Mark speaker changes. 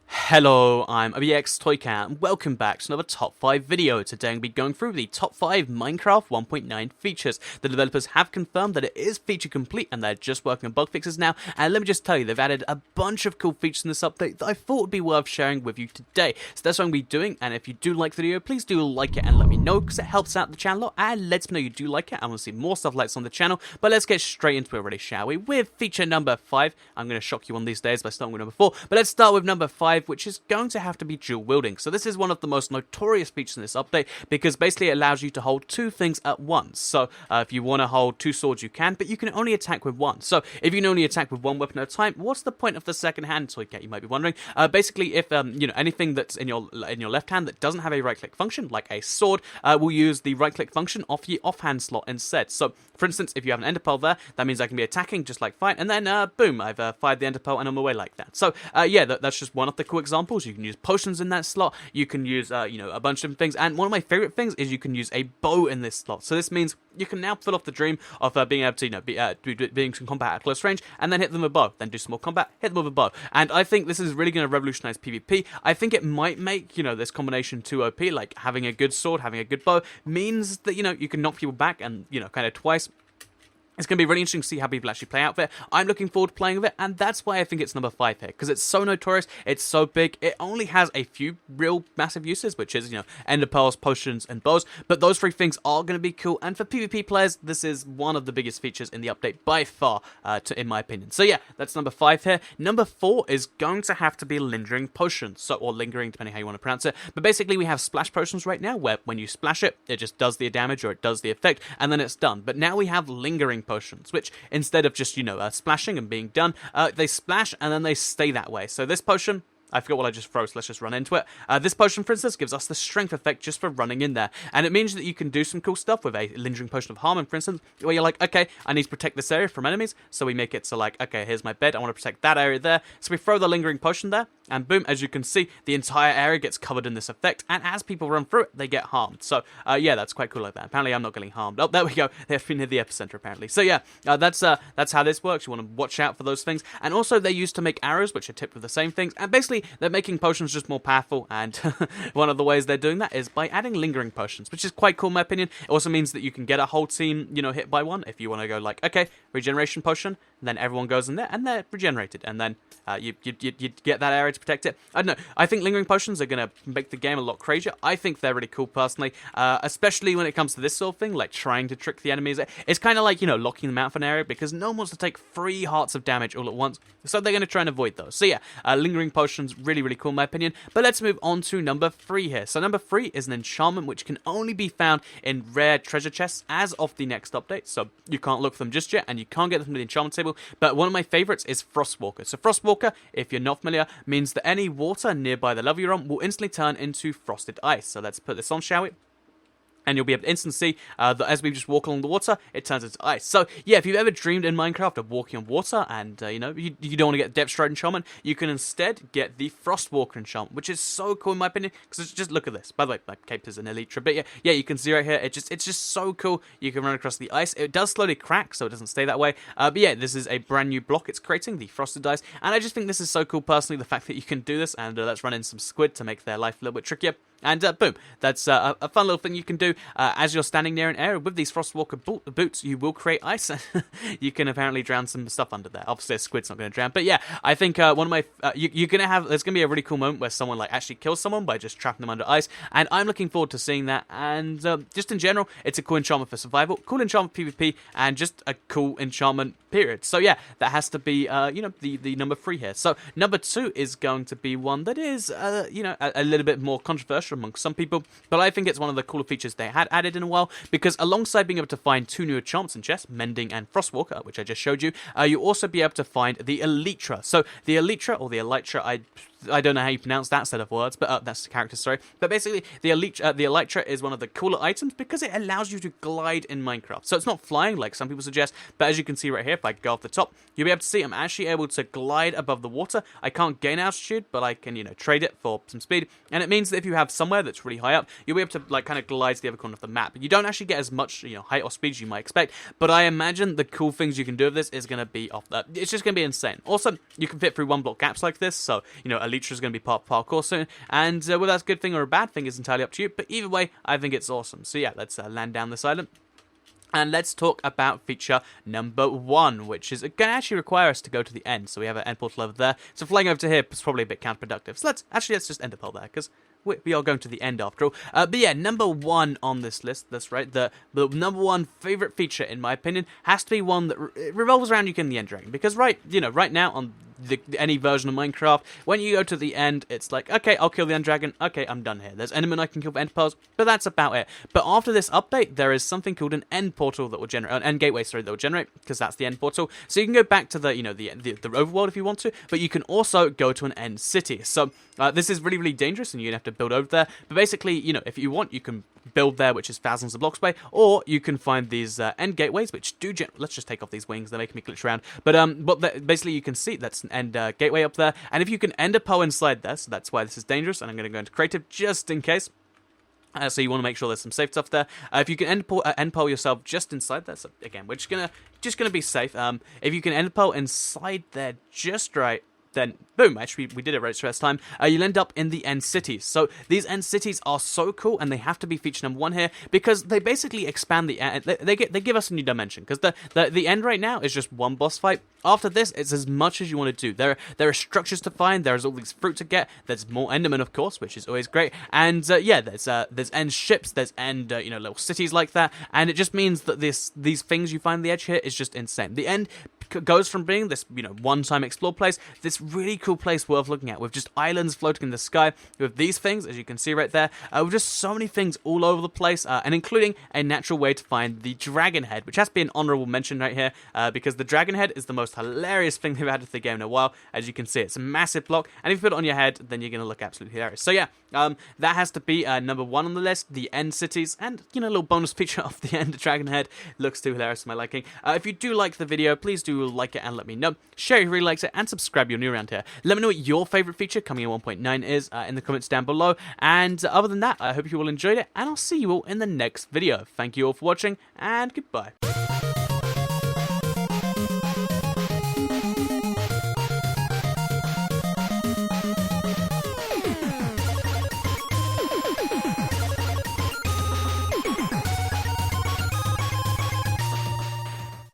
Speaker 1: Hello, I'm ABX Toycat, and welcome back to another top 5 video. Today I'm going to be going through the top 5 Minecraft 1.9 features. The developers have confirmed that it is feature complete and they're just working on bug fixes now, and let me just tell you, they've added a bunch of cool features in this update that I thought would be worth sharing with you today. So that's what I'm going to be doing, and if you do like the video, please do like it and let me know, because it helps out the channel a lot and lets me know you do like it. I want to see more stuff like this on the channel, but let's get straight into it already, shall we? With feature number 5, I'm going to shock you one of these days by starting with number 4, but let's start with number 5, which is going to have to be dual wielding. So this is one of the most notorious features in this update because basically it allows you to hold two things at once. So if you want to hold two swords you can, but you can only attack with one. So if you can only attack with one weapon at a time, what's the point of the second hand Toycat, you might be wondering. Basically if anything that's in your left hand that doesn't have a right click function, like a sword, will use the right click function off your offhand slot instead. So for instance, if you have an ender pearl there, that means I can be attacking just like fine, and then boom, I've fired the ender pearl and I'm away like that. So yeah, that's just one of the cool examples. You can use potions in that slot, you can use a bunch of things, and one of my favorite things is you can use a bow in this slot. So this means you can now fill off the dream of being able to being some combat at close range and then hit them with a bow, then do some more combat, hit them with a bow. And I think this is really going to revolutionize PvP. I think it might make this combination too OP, like having a good sword, having a good bow means that you can knock people back and kind of twice. It's going to be really interesting to see how people actually play out with it. I'm looking forward to playing with it, and that's why I think it's number 5 here, because it's so notorious, it's so big, it only has a few real massive uses, which is, ender pearls, potions, and bows, but those three things are going to be cool, and for PvP players, this is one of the biggest features in the update by far, in my opinion. So yeah, that's number 5 here. Number 4 is going to have to be lingering potions, or lingering, depending how you want to pronounce it, but basically we have splash potions right now, where when you splash it, it just does the damage, or it does the effect, and then it's done. But now we have lingering potions, which instead of just splashing and being done, they splash and then they stay that way. So this potion, I forgot what I just froze, let's just run into it. This potion, for instance, gives us the strength effect just for running in there. And it means that you can do some cool stuff with a lingering potion of harm, for instance, where you're like, okay, I need to protect this area from enemies, so we make it so like, okay, here's my bed, I want to protect that area there. So we throw the lingering potion there, and boom, as you can see, the entire area gets covered in this effect, and as people run through it, they get harmed. So, yeah, that's quite cool like that. Apparently, I'm not getting harmed. Oh, there we go. They've been near the epicenter, apparently. So, yeah, that's how this works. You want to watch out for those things. And also, they're used to make arrows, which are tipped with the same things. And basically, they're making potions just more powerful, and one of the ways they're doing that is by adding lingering potions, which is quite cool in my opinion. It also means that you can get a whole team, hit by one, if you want to go like, okay, regeneration potion, and then everyone goes in there, and they're regenerated, and then you get that area to protect it. I don't know, I think lingering potions are going to make the game a lot crazier. I think they're really cool personally, especially when it comes to this sort of thing, like trying to trick the enemies. It's kind of like, locking them out of an area, because no one wants to take 3 hearts of damage all at once, so they're going to try and avoid those. So yeah, lingering potions, really, really cool in my opinion. But let's move on to number 3 here. So number 3 is an enchantment which can only be found in rare treasure chests as of the next update. So you can't look for them just yet, and you can't get them from the enchantment table. But one of my favorites is Frostwalker. So Frostwalker, if you're not familiar, means that any water nearby the level you're on will instantly turn into frosted ice. So let's put this on, shall we? And you'll be able to instantly see that as we just walk along the water, it turns into ice. So, yeah, if you've ever dreamed in Minecraft of walking on water and, you don't want to get Depth Stride enchantment, you can instead get the Frostwalker enchantment, which is so cool in my opinion, because just look at this. By the way, my cape is an Elytra, but yeah, you can see right here, it's just so cool. You can run across the ice. It does slowly crack, so it doesn't stay that way. But yeah, this is a brand new block it's creating, the Frosted Ice, and I just think this is so cool personally, the fact that you can do this, and let's run in some squid to make their life a little bit trickier. And boom, that's a fun little thing you can do as you're standing near an area. With these Frostwalker boots, you will create ice. You can apparently drown some stuff under there. Obviously, a squid's not going to drown. But yeah, I think one of my... there's going to be a really cool moment where someone actually kills someone by just trapping them under ice. And I'm looking forward to seeing that. And just in general, it's a cool enchantment for survival, cool enchantment for PvP, and just a cool enchantment period. So yeah, that has to be, the number 3 here. So number 2 is going to be one that is, a little bit more controversial amongst some people, but I think it's one of the cooler features they had added in a while, because alongside being able to find 2 new enchantments in chests, Mending and Frostwalker, which I just showed you, you'll also be able to find the Elytra. So the Elytra, or the Elytra, I don't know how you pronounce that set of words, but that's the character, sorry. But basically, the Elytra is one of the cooler items because it allows you to glide in Minecraft. So it's not flying like some people suggest, but as you can see right here, if I go off the top, you'll be able to see I'm actually able to glide above the water. I can't gain altitude, but I can, trade it for some speed. And it means that if you have somewhere that's really high up, you'll be able to, kind of glide to the other corner of the map. You don't actually get as much, height or speed as you might expect, but I imagine the cool things you can do with this is going to be off that. It's just going to be insane. Also, you can fit through 1 block gaps like this, so, Elytra Elytra is going to be part of parkour soon, and whether that's a good thing or a bad thing is entirely up to you, but either way, I think it's awesome. So yeah, let's land down this island. And let's talk about feature number 1, which is going to actually require us to go to the end. So we have an end portal over there. So flying over to here is probably a bit counterproductive. So let's just end up all there, because we are going to the end after all. But yeah, number 1 on this list, that's right, the number 1 favorite feature, in my opinion, has to be one that revolves around you getting the end dragon. Because right now on any version of Minecraft, when you go to the end, it's like, okay, I'll kill the end dragon, okay, I'm done here. There's endermen I can kill for end pearls, but that's about it. But after this update, there is something called an end portal that will generate, an end gateway, sorry, that will generate, because that's the end portal. So you can go back to the overworld if you want to, but you can also go to an end city. So this is really, really dangerous, and you're gonna have to build over there. But basically, if you want, you can build there, which is thousands of blocks away, or you can find these end gateways, which do let's just take off these wings, they're making me glitch around. But basically you can see that's an end gateway up there, and if you can end a pearl inside there, so that's why this is dangerous, and I'm going to go into creative just in case. So you want to make sure there's some safe stuff there. If you can end pearl yourself just inside there, so again, we're just gonna be safe. If you can end pearl inside there just right, then boom, actually we did it right first time, you'll end up in the end cities. So these end cities are so cool, and they have to be feature number 1 here, because they basically expand the end. They give us a new dimension, because the end right now is just one boss fight. After this, it's as much as you want to do. There are structures to find, there's all these fruit to get, there's more endermen, of course, which is always great, and yeah, there's end ships, there's end little cities like that, and it just means that these things you find on the edge here is just insane. The end goes from being this one-time explore place, this really cool place worth looking at, with just islands floating in the sky, with these things, as you can see right there, with just so many things all over the place, and including a natural way to find the dragon head, which has to be an honorable mention right here, because the dragon head is the most hilarious thing they've added to the game in a while. As you can see, it's a massive block, and if you put it on your head, then you're going to look absolutely hilarious. So yeah, that has to be number 1 on the list, the end cities, and a little bonus feature of the end dragon head. Looks too hilarious to my liking. If you do like the video, please do like it and let me know. Share if you really likes it, and subscribe if you're new around here. Let me know what your favorite feature coming in 1.9 is in the comments down below. And other than that, I hope you all enjoyed it, and I'll see you all in the next video. Thank you all for watching, and goodbye.